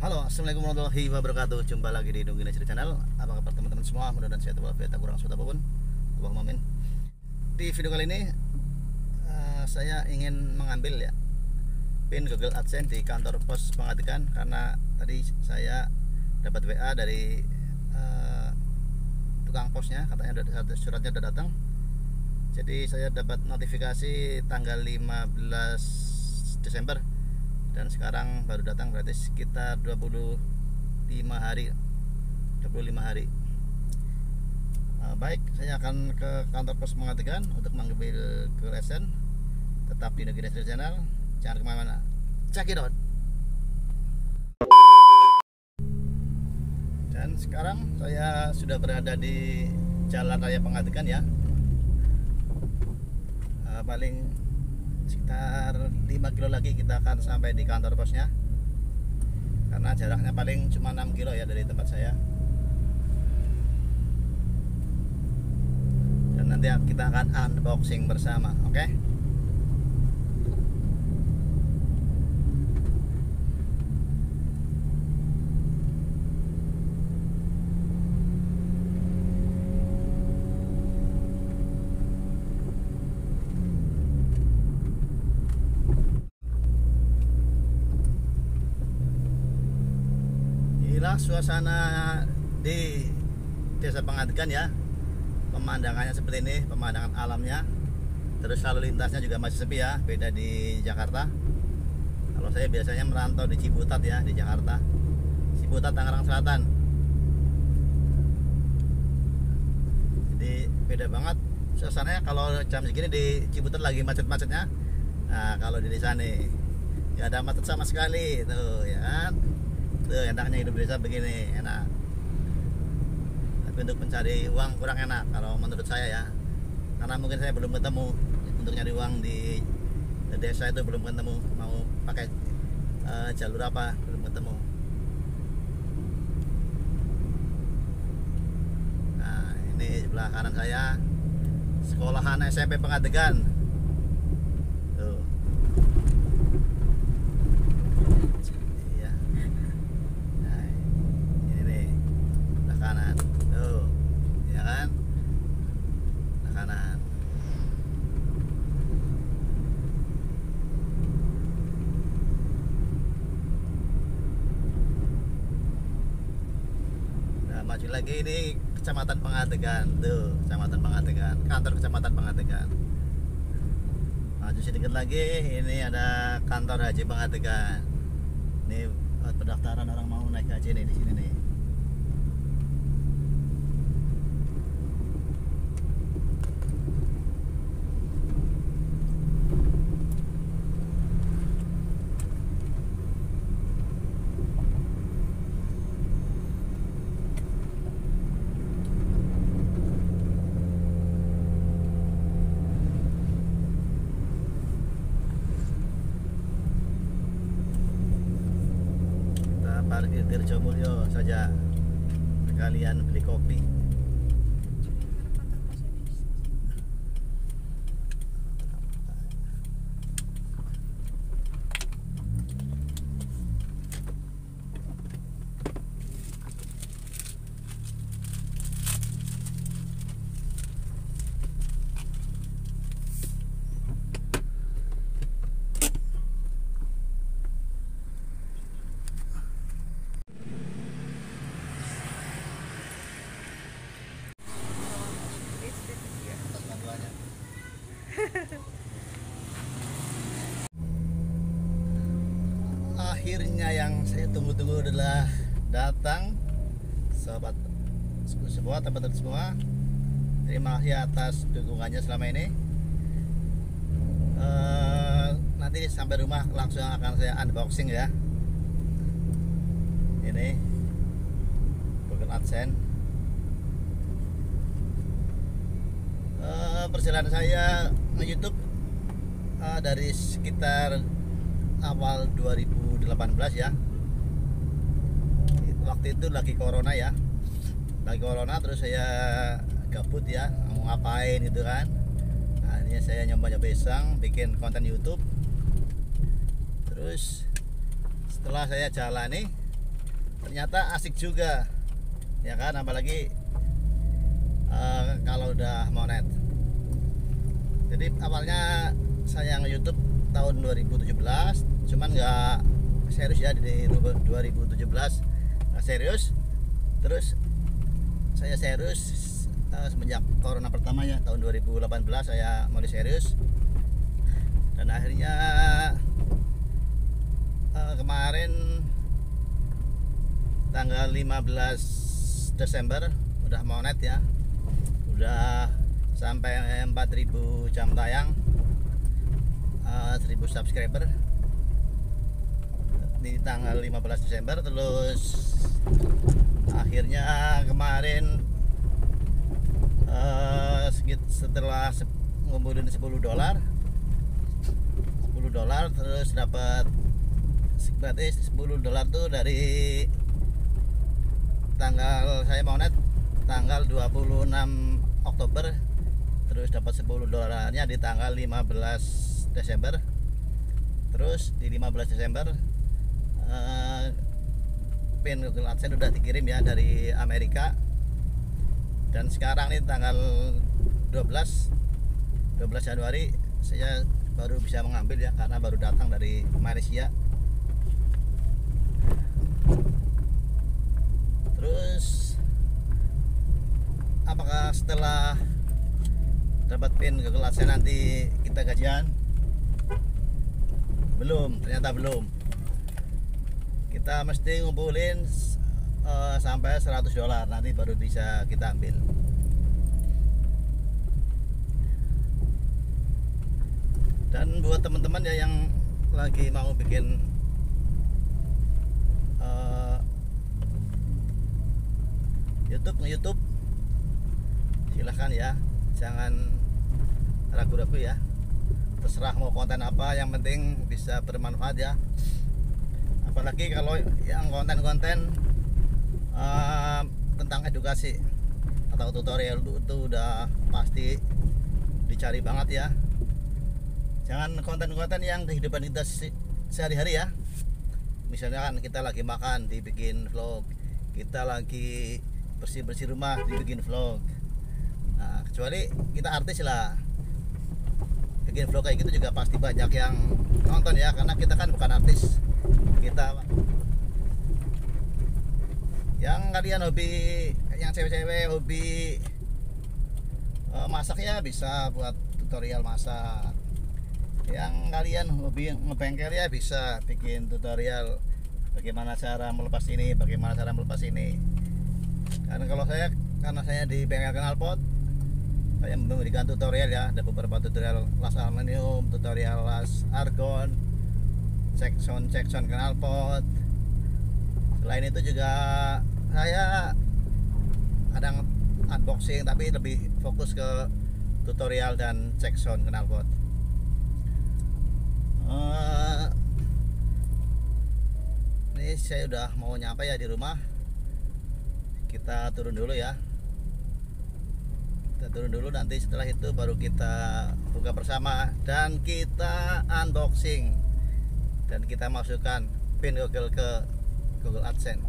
Halo, assalamualaikum warahmatullahi wabarakatuh. Jumpa lagi di Dunggina Cerita Channel. Apa kabar teman-teman semua? Mudah-mudahan sehat walafiat, tak kurang suatu apapun. Allahumma amin. Di video kali ini saya ingin mengambil ya pin Google AdSense di kantor pos Pengadikan, karena tadi saya dapat WA dari tukang posnya, katanya suratnya sudah datang. Jadi saya dapat notifikasi tanggal 15 Desember dan sekarang baru datang, berarti sekitar 25 hari. Baik, saya akan ke kantor pos Pengadikan untuk mengambil Google AdSense. Tetap di Negeri Cerita Channel, jangan kemana-mana. Check it out. Dan sekarang saya sudah berada di Jalan Raya Pengadikan ya. Paling sekitar 5 kilo lagi kita akan sampai di kantor posnya, karena jaraknya paling cuma 6 kilo ya dari tempat saya. Dan nanti kita akan unboxing bersama, oke? Inilah suasana di Desa Pengadikan ya. Pemandangannya seperti ini, pemandangan alamnya. Terus lalu lintasnya juga masih sepi ya, beda di Jakarta. Kalau saya biasanya merantau di Ciputat ya, di Jakarta. Ciputat, Tangerang Selatan. Jadi beda banget suasananya. Kalau jam segini di Ciputat lagi macet-macetnya. Nah, kalau di desa nih nggak ada macet sama sekali tuh ya kan. Tuh, enaknya hidup desa begini, enak. Tapi untuk mencari uang kurang enak kalau menurut saya ya, karena mungkin saya belum ketemu untuk nyari uang di desa itu, belum ketemu mau pakai jalur apa, belum ketemu. Nah, ini sebelah kanan saya sekolahan SMP Pengadikan. Tuh. Iya. Nah, ini nih sebelah kanan. Tuh, ya kan? Sebelah kanan. Nah, maju lagi, ini Kecamatan Pengadikan. Tuh, Kecamatan Pengadikan, kantor Kecamatan Pengadikan. Maju sedikit lagi, ini ada kantor Haji Pengadikan. Ini buat pendaftaran orang mau naik haji nih, di sini nih. Kita parkir Tirjomulyo saja, sekalian beli kopi. Atas bantuannya. Akhirnya yang saya tunggu-tunggu adalah datang, sobat semua, teman-teman semua. Terima kasih atas dukungannya selama ini. Nanti sampai rumah langsung akan saya unboxing ya. Ini Google AdSense. Perjalanan saya nge-YouTube dari sekitar awal 2018 ya. Waktu itu lagi corona ya, terus saya gabut ya, mau ngapain gitu kan. Akhirnya saya nyoba-nyoba iseng bikin konten YouTube. Terus setelah saya jalani ternyata asik juga ya kan, apalagi kalau udah monet. Jadi awalnya saya nge-YouTube tahun 2017, cuman nggak serius ya di 2017, nggak serius. Terus saya serius semenjak corona pertamanya tahun 2018 saya mulai serius, dan akhirnya kemarin tanggal 15 Desember udah monet ya, udah sampai 4000 jam tayang, 1000 subscriber di tanggal 15 Desember. Terus akhirnya kemarin setelah ngumpulin $10 terus dapat, berarti $10 tuh dari tanggal saya monet tanggal 26 Oktober, terus dapat $10-nya di tanggal 15 Desember. Terus di 15 Desember pin Google AdSense udah dikirim ya dari Amerika, dan sekarang nih tanggal 12 Januari saya baru bisa mengambil ya, karena baru datang dari Malaysia. Terus apakah setelah dapat pin Google AdSense nanti kita gajian? Belum, ternyata belum. Kita mesti ngumpulin sampai $100 nanti baru bisa kita ambil. Dan buat teman-teman ya yang lagi mau bikin YouTube, silahkan ya, jangan ragu-ragu ya, terserah mau konten apa, yang penting bisa bermanfaat ya. Apalagi kalau yang konten-konten tentang edukasi atau tutorial itu udah pasti dicari banget ya. Jangan konten-konten yang kehidupan kita sehari-hari ya. Misalnya kan kita lagi makan dibikin vlog, kita lagi bersih-bersih rumah dibikin vlog. Nah, kecuali kita artis lah, bikin vlog kayak gitu juga pasti banyak yang nonton ya, karena kita kan bukan artis. Kita yang kalian hobi, yang cewek-cewek hobi masak ya bisa buat tutorial masak. Yang kalian hobi ngebengkel ya bisa bikin tutorial bagaimana cara melepas ini, bagaimana cara melepas ini. Karena saya di bengkel knalpot, saya memberikan tutorial ya, ada beberapa tutorial las aluminium, tutorial las argon, cek sound knalpot. Selain itu juga saya kadang unboxing, tapi lebih fokus ke tutorial dan cek sound knalpot. Ini saya udah mau nyampe ya di rumah. Kita turun dulu ya. Kita turun dulu, nanti setelah itu baru kita buka bersama dan kita unboxing, dan kita masukkan pin Google ke Google AdSense.